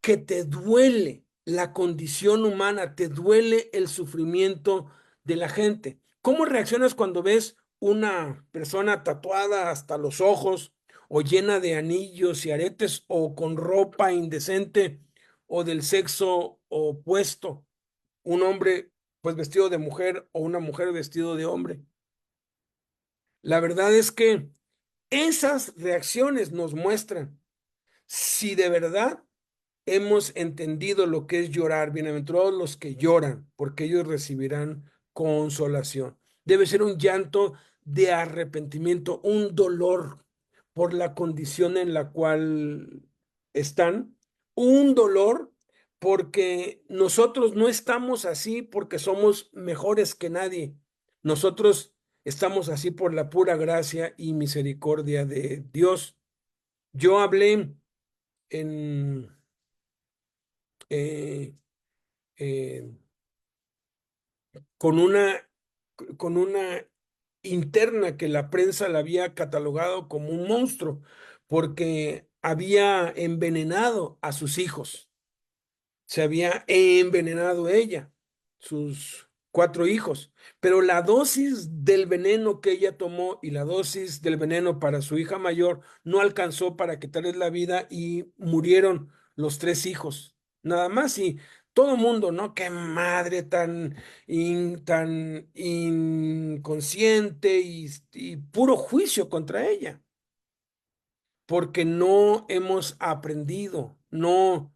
S1: que te duele la condición humana, te duele el sufrimiento de la gente. ¿Cómo reaccionas cuando ves una persona tatuada hasta los ojos o llena de anillos y aretes o con ropa indecente o del sexo opuesto? un hombre pues vestido de mujer o una mujer vestido de hombre. La verdad es que esas reacciones nos muestran si de verdad hemos entendido lo que es llorar. Bienaventurados los que lloran, porque ellos recibirán consolación. Debe ser un llanto de arrepentimiento, un dolor por la condición en la cual están, un dolor porque nosotros no estamos así porque somos mejores que nadie. Nosotros estamos así por la pura gracia y misericordia de Dios. Yo hablé en eh, eh, con con una interna que la prensa la había catalogado como un monstruo, porque había envenenado a sus hijos, se había envenenado ella, sus cuatro hijos, pero la dosis del veneno que ella tomó y la dosis del veneno para su hija mayor no alcanzó para quitarles la vida y murieron los tres hijos, nada más. Y todo mundo, ¿no? Qué madre tan inconsciente y puro juicio contra ella porque no hemos aprendido, no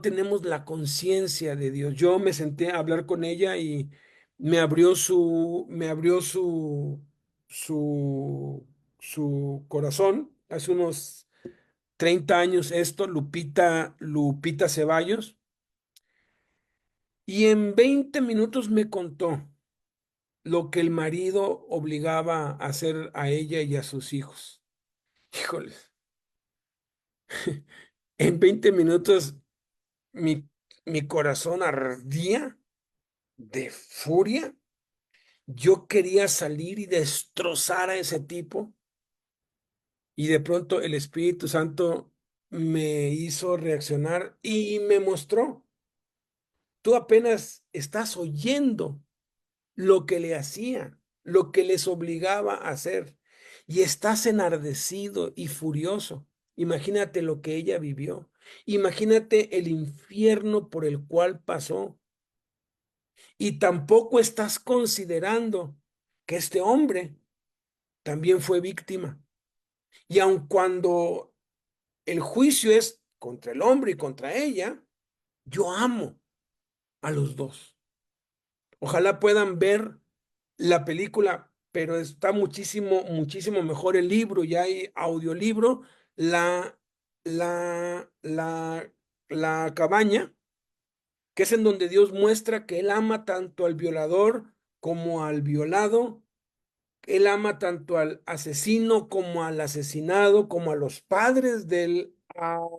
S1: tenemos la conciencia de Dios. Yo me senté a hablar con ella y me abrió su, su corazón. Hace unos 30 años esto, Lupita Ceballos, y en 20 minutos me contó lo que el marido obligaba a hacer a ella y a sus hijos. Híjoles, en 20 minutos mi, mi corazón ardía de furia. Yo quería salir y destrozar a ese tipo y de pronto el Espíritu Santo me hizo reaccionar y me mostró, tú apenas estás oyendo lo que le hacía, lo que les obligaba a hacer y estás enardecido y furioso. Imagínate lo que ella vivió. Imagínate el infierno por el cual pasó. Y tampoco estás considerando que este hombre también fue víctima. Y aun cuando el juicio es contra el hombre y contra ella, yo amo a los dos. Ojalá puedan ver la película, pero está muchísimo mejor el libro. Ya hay audiolibro, la, la, la, la cabaña, que es en donde Dios muestra que Él ama tanto al violador como al violado. Él ama tanto al asesino como al asesinado, como a los padres del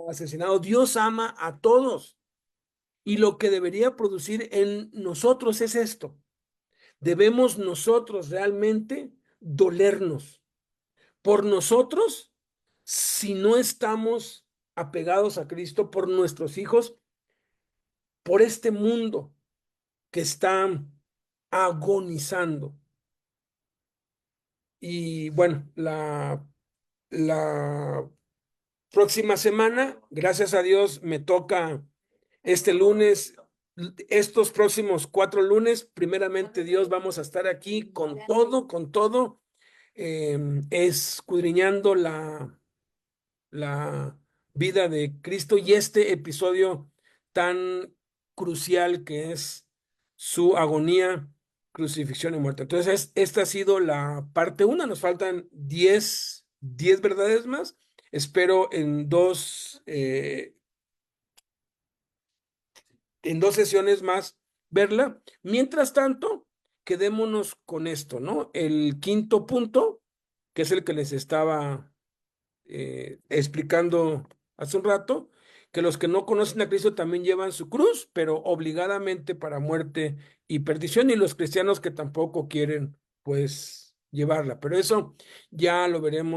S1: asesinado. Dios ama a todos. Y lo que debería producir en nosotros es esto. Debemos nosotros realmente dolernos por nosotros si no estamos apegados a Cristo, por nuestros hijos, por este mundo que está agonizando. Y bueno, la próxima semana, gracias a Dios, me toca este lunes, estos próximos 4 lunes, primeramente Dios, vamos a estar aquí con todo, escudriñando la vida de Cristo y este episodio tan crucial que es su agonía, crucifixión y muerte. Entonces, esta ha sido la parte 1. Nos faltan 10 verdades más. Espero en dos sesiones más verla. Mientras tanto, quedémonos con esto, ¿no? El quinto punto, que es el que les estaba explicando hace un rato, que los que no conocen a Cristo también llevan su cruz, pero obligadamente para muerte y perdición, y los cristianos que tampoco quieren, pues, llevarla. Pero eso ya lo veremos.